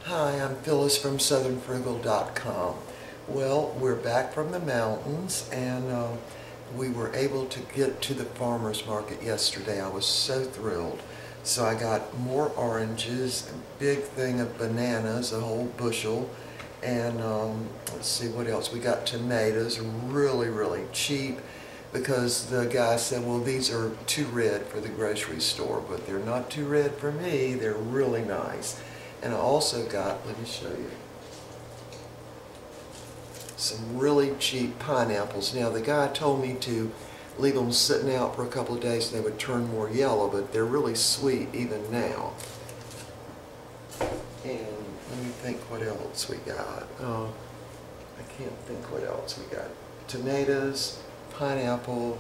Hi, I'm Phyllis from southernfrugal.com. Well, we're back from the mountains and we were able to get to the farmer's market yesterday. I was so thrilled. So I got more oranges, a big thing of bananas, a whole bushel, and let's see what else. We got tomatoes, really cheap, because the guy said, well, these are too red for the grocery store, but they're not too red for me. They're really nice. And I also got, let me show you, some really cheap pineapples. Now, the guy told me to leave them sitting out for a couple of days and they would turn more yellow, but they're really sweet even now. And let me think what else we got. I can't think what else we got. Tomatoes, pineapple,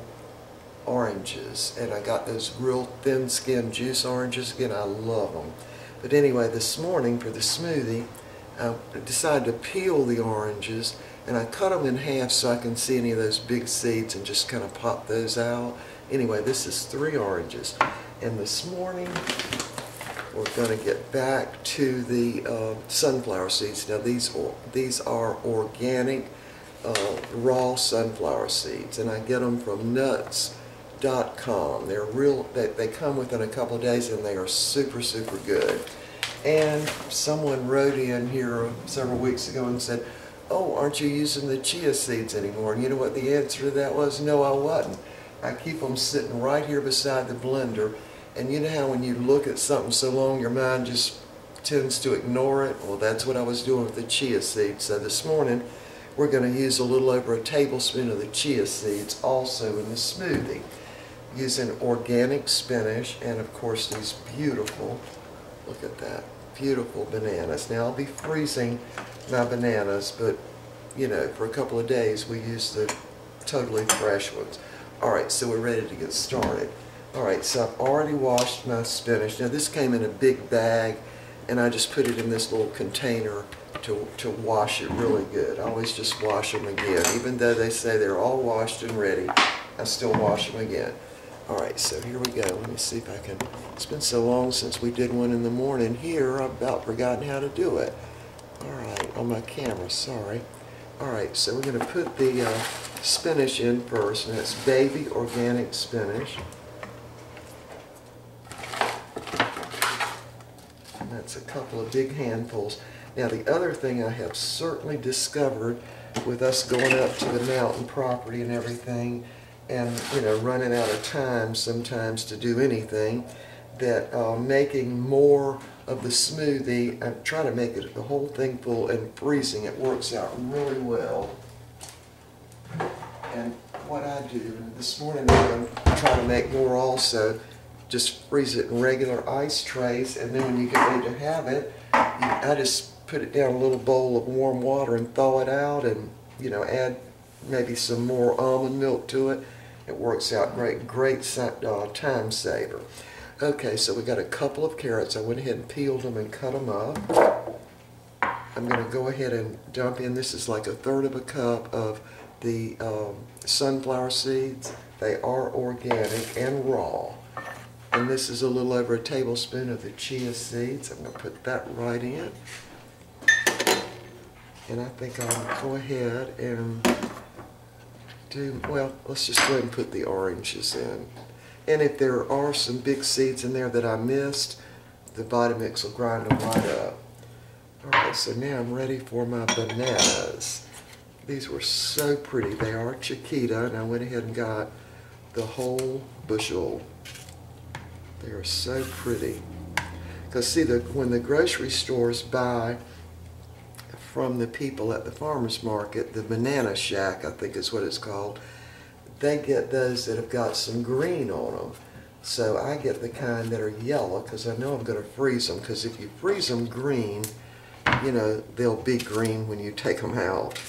oranges, and I got those real thin-skinned juice oranges. Again, I love them. But anyway, this morning for the smoothie, I decided to peel the oranges, and I cut them in half so I can see any of those big seeds and just kind of pop those out. Anyway, this is 3 oranges. And this morning, we're going to get back to the sunflower seeds. Now, these are organic raw sunflower seeds, and I get them from nuts.com. They're real. They come within a couple of days, and they are super good. And someone wrote in here several weeks ago and said, "Oh, aren't you using the chia seeds anymore?" And you know what the answer to that was? No, I wasn't. I keep them sitting right here beside the blender. And you know how when you look at something so long, your mind just tends to ignore it? Well, that's what I was doing with the chia seeds. So this morning, we're going to use a little over a tablespoon of the chia seeds also in the smoothie, using organic spinach and, of course, these beautiful, look at that, beautiful bananas. Now, I'll be freezing my bananas, but, you know, for a couple of days, we use the totally fresh ones. All right, so we're ready to get started. All right, so I've already washed my spinach. Now, this came in a big bag, and I just put it in this little container to wash it really good. I always just wash them again. Even though they say they're all washed and ready, I still wash them again. All right, so here we go. Let me see if I can. It's been so long since we did one in the morning here, I've about forgotten how to do it. All right, on my camera, sorry. All right, so we're going to put the spinach in first, and it's baby organic spinach. And that's a couple of big handfuls. Now, the other thing I have certainly discovered with us going up to the mountain property and everything, and, you know, running out of time sometimes to do anything, that making more of the smoothie, I'm trying to make it the whole thing full and freezing it works out really well. And what I do, this morning I'm going to try to make more also, just freeze it in regular ice trays, and then when you get ready to have it, I just put it down in a little bowl of warm water and thaw it out, and, you know, add maybe some more almond milk to it. It works out great time saver. Okay, so we got a couple of carrots. I went ahead and peeled them and cut them up. I'm going to go ahead and dump in, this is like 1/3 of a cup of the sunflower seeds. They are organic and raw. And this is a little over a tablespoon of the chia seeds. I'm going to put that right in. And I think I'll go ahead and do, well, let's just go ahead and put the oranges in. And if there are some big seeds in there that I missed, the Vitamix will grind them right up. All right, so now I'm ready for my bananas. These were so pretty. They are Chiquita, and I went ahead and got the whole bushel. They are so pretty. Because see, when the grocery stores buy from the people at the farmer's market, the banana shack, I think is what it's called, they get those that have got some green on them. So I get the kind that are yellow because I know I'm going to freeze them, because if you freeze them green, you know, they'll be green when you take them out.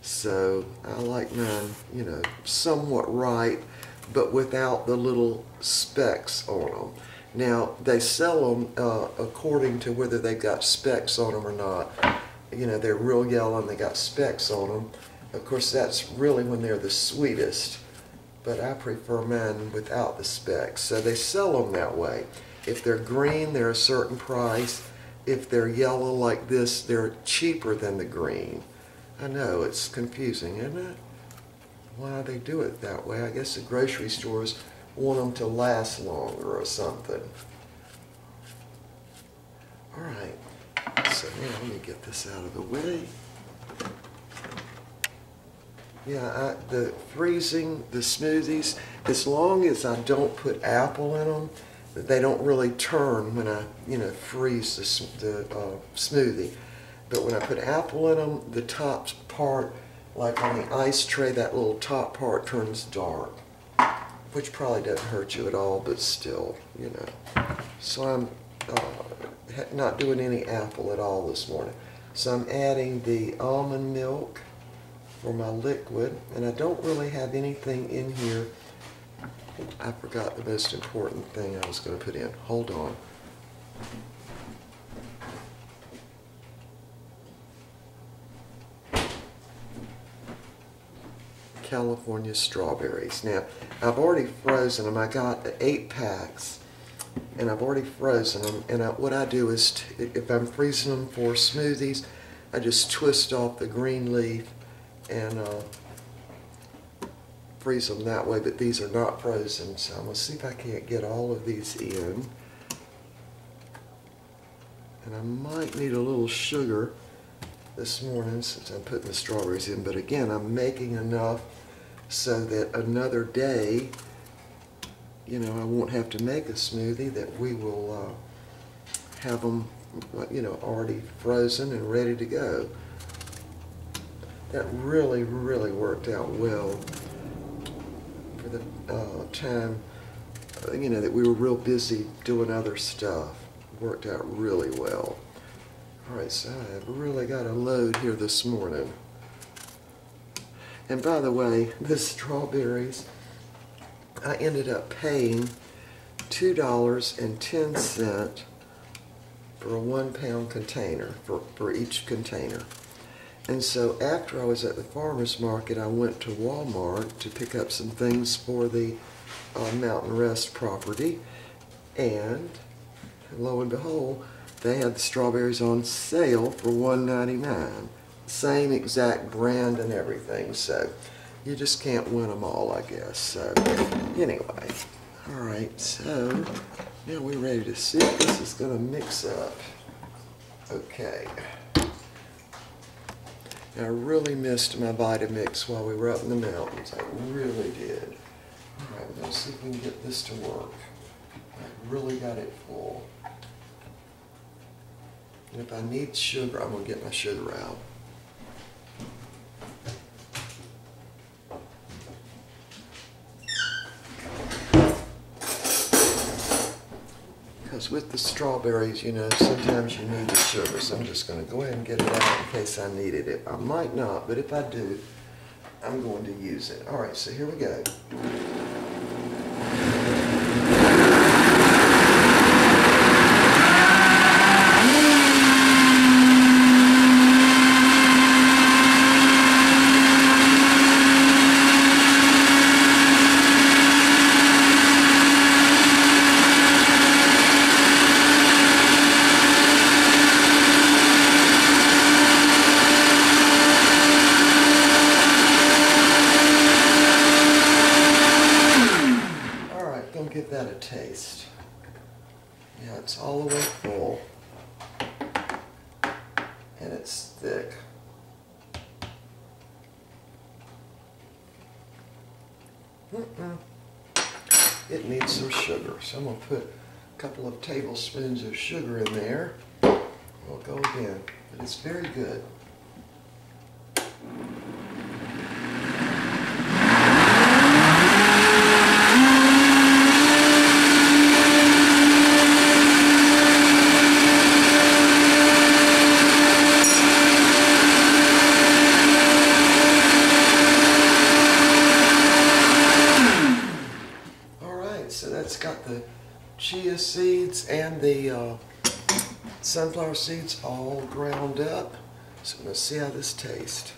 So I like mine, you know, somewhat ripe, but without the little specks on them. Now, they sell them according to whether they've got specks on them or not. You know, they're real yellow and they got specks on them. Of course, that's really when they're the sweetest, but I prefer mine without the specks. So they sell them that way. If they're green, they're a certain price, if they're yellow like this, they're cheaper than the green. I know, it's confusing, isn't it? Why they do it that way? I guess the grocery stores want them to last longer or something. All right, so now let me get this out of the way. Yeah, the freezing, the smoothies, as long as I don't put apple in them, they don't really turn when I, freeze the smoothie. But when I put apple in them, the top part, like on the ice tray, that little top part turns dark, which probably doesn't hurt you at all, but still, So I'm not doing any apple at all this morning. So I'm adding the almond milk for my liquid, and I don't really have anything in here. I forgot the most important thing I was going to put in. Hold on. California strawberries. Now, I've already frozen them. I got 8 packs, and I've already frozen them. And what I do is, if I'm freezing them for smoothies, I just twist off the green leaf and freeze them that way. But these are not frozen, so I'm going to see if I can't get all of these in. And I might need a little sugar this morning since I'm putting the strawberries in. But again, I'm making enough so that another day, I won't have to make a smoothie, that we will have them, already frozen and ready to go. That really, really worked out well for the time, that we were real busy doing other stuff. Worked out really well. All right, so I've really got a load here this morning. And by the way, the strawberries, I ended up paying $2.10 for a 1-pound container, for each container. And so after I was at the farmer's market, I went to Walmart to pick up some things for the Mountain Rest property. And lo and behold, they had the strawberries on sale for $1.99. Same exact brand and everything, so you just can't win them all, I guess. So anyway, all right, so now we're ready to see if this is going to mix up. Okay. Now, I really missed my Vitamix while we were up in the mountains. I really did. All right, we're going to see if we can get this to work. I really got it full. And if I need sugar, I'm going to get my sugar out. Because with the strawberries, sometimes you need the sugar. So I'm just going to go ahead and get it out in case I needed it. I might not, but if I do, I'm going to use it. All right, so here we go. Give that a taste. Yeah, it's all the way full. And it's thick. It needs some sugar. So I'm going to put a couple of tablespoons of sugar in there. We'll go again. But it's very good. So that's got the chia seeds and the sunflower seeds all ground up. So I'm going to see how this tastes.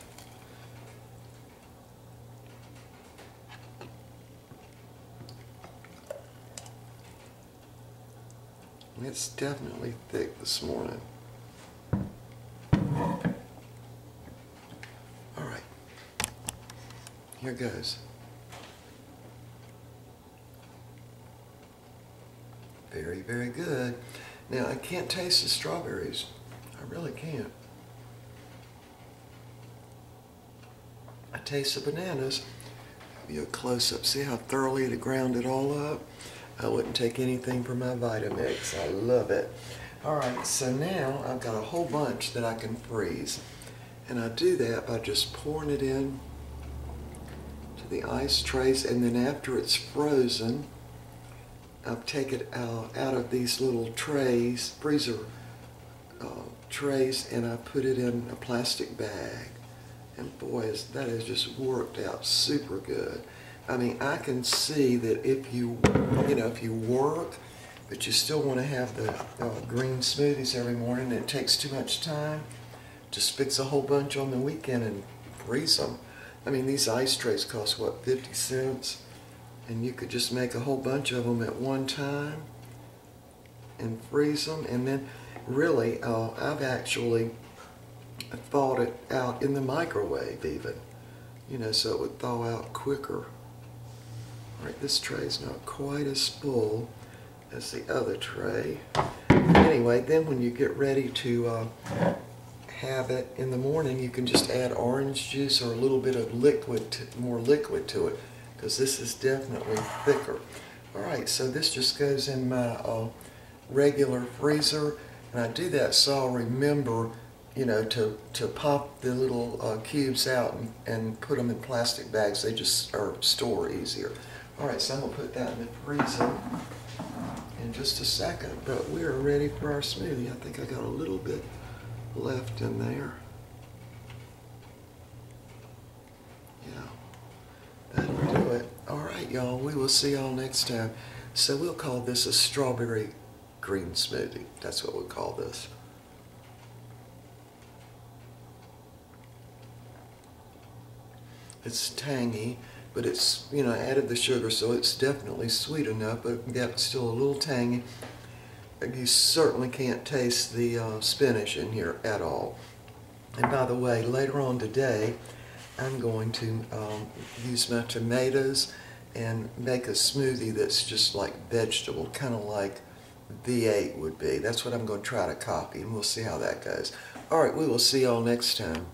It's definitely thick this morning. Here goes. Very, very good. Now, I can't taste the strawberries. I really can't. I taste the bananas. Give you a close-up. See how thoroughly it ground it all up? I wouldn't take anything from my Vitamix. I love it. All right, so now I've got a whole bunch that I can freeze. And I do that by just pouring it in to the ice trays, and then after it's frozen, I'll take it out of these little trays, freezer trays, and I put it in a plastic bag. And boy, that has just worked out super good. I mean, I can see that if you work, but you still want to have the green smoothies every morning, and it takes too much time, just fix a whole bunch on the weekend and freeze them. I mean, these ice trays cost, what, 50 cents? And you could just make a whole bunch of them at one time and freeze them. And then really, I've actually thawed it out in the microwave even, so it would thaw out quicker. All right, this tray's not quite as full as the other tray. Anyway, then when you get ready to have it in the morning, you can just add orange juice or a little bit of more liquid to it, because this is definitely thicker. All right, so this just goes in my regular freezer, and I do that so I'll remember, to pop the little cubes out and put them in plastic bags. They just store easier. All right, so I'm gonna put that in the freezer in just a second, but we are ready for our smoothie. I think I got a little bit left in there. Yeah, that'll do it. All right, y'all, we will see y'all next time. So we'll call this a strawberry green smoothie. That's what we'll call this. It's tangy, but it's, I added the sugar, so it's definitely sweet enough, but yet still a little tangy. You certainly can't taste the spinach in here at all. And by the way, later on today, I'm going to use my tomatoes and make a smoothie that's just like vegetable, kind of like V8 would be. That's what I'm going to try to copy, and we'll see how that goes. All right, we will see y'all next time.